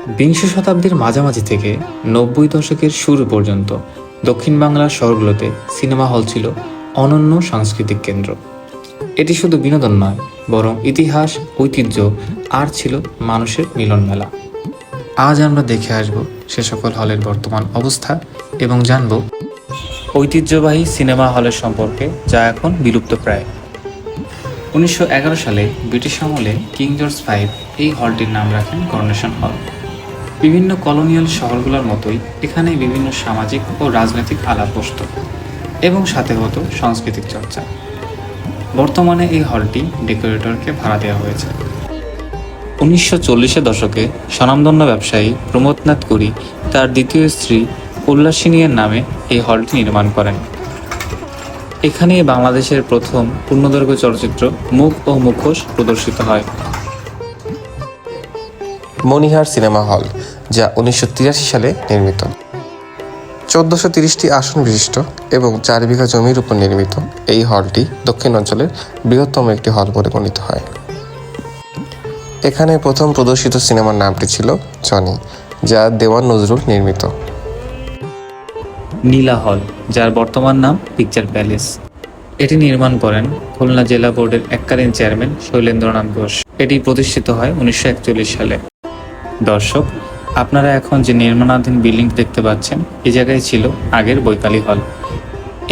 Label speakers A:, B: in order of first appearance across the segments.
A: বিংশ শতাব্দীর মাঝামাঝি থেকে ৯০ দশকের শুরু পর্যন্ত দক্ষিণ বাংলার শহরগুলোতে সিনেমা হল ছিল অনন্য সাংস্কৃতিক কেন্দ্র। এটি শুধু বিনোদন নয়, বরং ইতিহাস, ঐতিহ্য আর ছিল মানুষের মিলন মেলা। আজ আমরা দেখে আসব সে সকল হলের বর্তমান অবস্থা এবং জানব ঐতিহ্যবাহী সিনেমা হলের সম্পর্কে, যা এখন বিলুপ্ত প্রায়। ১৯১১ সালে ব্রিটিশ আমলে কিং জর্জ V এই হলটির নাম রাখেন করোনেশন হল। বিভিন্ন কলোনিয়াল শহরগুলোর মতোই এখানে বিভিন্ন সামাজিক ও রাজনৈতিক আলাপ বসত এবং সাথে হতো সাংস্কৃতিক চর্চা। বর্তমানে এই হলটি ডেকোরেটরকে ভাড়া দেওয়া হয়েছে। ১৯৪০-এর দশকে স্বনামধন্য ব্যবসায়ী প্রমথনাথ কুরি তার দ্বিতীয় স্ত্রী উল্লাসিনীর নামে এই হলটি নির্মাণ করেন। এখানে বাংলাদেশের প্রথম পূর্ণদৈর্ঘ্য চলচ্চিত্র মুখ ও মুখোশ প্রদর্শিত হয়।
B: মণিহার সিনেমা হল, যা ১৯৮৩ সালে নির্মিত। ১৪৩০টি আসন বিশিষ্ট এবং ৪ বিঘা জমির উপর নির্মিত এই হলটি দক্ষিণ অঞ্চলের বৃহত্তম একটি হল বলে গণিত হয়। এখানে প্রথম প্রদর্শিত সিনেমার নামটি ছিল জনি, যা দেওয়ান নজরুল নির্মিত।
A: নীলা হল, যার বর্তমান নাম পিকচার প্যালেস, এটি নির্মাণ করেন খুলনা জেলা বোর্ডের এককালীন চেয়ারম্যান শৈলেন্দ্রনাথ ঘোষ। এটি প্রতিষ্ঠিত হয় ১৯৪১ সালে। দর্শক, আপনারা এখন যে নির্মাণাধীন বিল্ডিং দেখতে পাচ্ছেন, এই জায়গায় ছিল আগের বৈকালী হল।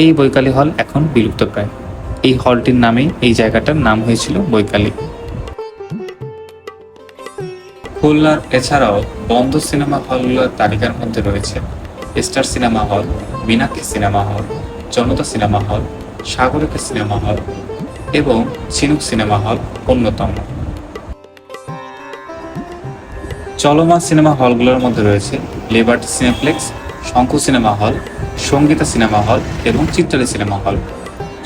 A: এই বৈকালী হল এখন বিলুপ্ত প্রায়। এই হলটির নামেই এই জায়গাটার নাম হয়েছিল বৈকালী। খুলনার এছাড়াও বন্ধ সিনেমা হলগুলোর তালিকার মধ্যে রয়েছে star cinema hall, Meenakshi cinema hall, জনতা cinema hall, Sagarika cinema hall এবং ঝিনুক সিনেমা হল অন্যতম। চলমান সিনেমা হলগুলোর মধ্যে রয়েছে লিবার্টি সিনেপ্লেক্স, শঙ্কু cinema hall, Sangeeta cinema hall এবং চিত্রালী সিনেমা হল।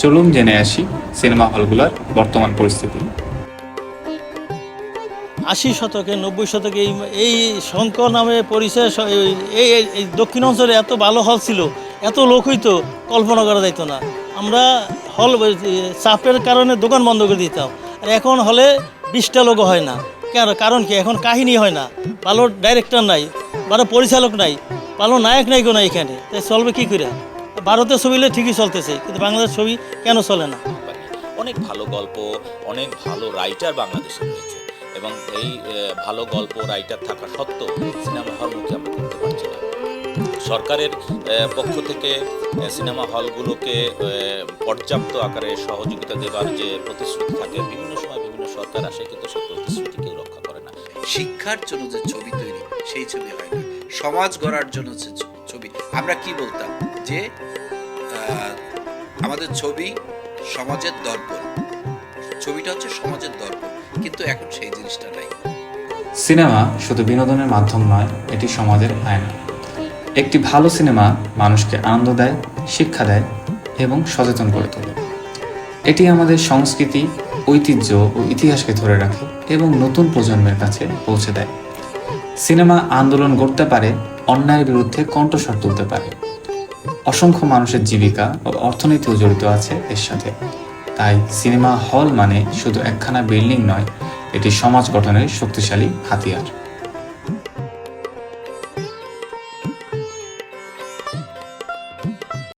A: চলুন জেনে আসি সিনেমা হলগুলোর বর্তমান পরিস্থিতি।
C: ৮০ শতকে ৯০ শতকে এই শঙ্খ নামে পরিচয় এই দক্ষিণ অঞ্চলে এত ভালো হল ছিল, এত লোক হইতো, কল্পনা করা যাইতো না। আমরা হল চাপের কারণে দোকান বন্ধ করে দিতাম, আর এখন হলে ২০টা লোকও হয় না। কারণ কি, এখন কাহিনী হয় না, ভালো ডাইরেক্টর নাই, ভালো পরিচালক নাই, ভালো নায়ক নায়িকা নাই। এখানে তাই চলবে কী করে? ভারতের ছবি ঠিকই চলতেছে, কিন্তু বাংলাদেশ ছবি কেন চলে না?
D: অনেক ভালো গল্প, অনেক ভালো রাইটার বাংলাদেশে রয়েছে, এবং এই ভালো গল্প রাইটার থাকা সত্ত্বেও সিনেমা হলমুখী আমরা করতে পারছি না। সরকারের পক্ষ থেকে সিনেমা হলগুলোকে পর্যাপ্ত আকারে সহযোগিতা দেওয়ার যে প্রতিশ্রুতি থাকে, বিভিন্ন সময় বিভিন্ন সরকার আসে, কিন্তু সেই প্রতিশ্রুতি কেউ রক্ষা করে না।
E: শিক্ষার জন্য যে ছবি তৈরি, সেই ছবি হয় না। সমাজ গড়ার জন্য যে ছবি, আমরা কি বলতাম যে আমাদের ছবি সমাজের দর্পণ, ছবিটা হচ্ছে সমাজের দর্পণ, কিন্তু এখন সেই জিনিসটা নাই।
A: সিনেমা শুধু বিনোদনের মাধ্যম নয়, এটি সমাজের আয়না। একটি ভালো সিনেমা মানুষকে আনন্দ দেয়, শিক্ষা দেয় এবং সচেতন করে তোলে। এটি আমাদের সংস্কৃতি, ঐতিহ্য ও ইতিহাসকে ধরে রাখে এবং নতুন প্রজন্মের কাছে পৌঁছে দেয়। সিনেমা আন্দোলন গড়তে পারে, অন্যায়ের বিরুদ্ধে কণ্ঠস্বর তুলতে পারে। অসংখ্য মানুষের জীবিকা ও অর্থনীতিও জড়িত আছে এর সাথে। তাই সিনেমা হল মানে শুধু একখানা বিল্ডিং নয়, এটি সমাজ গঠনের শক্তিশালী হাতিয়ার।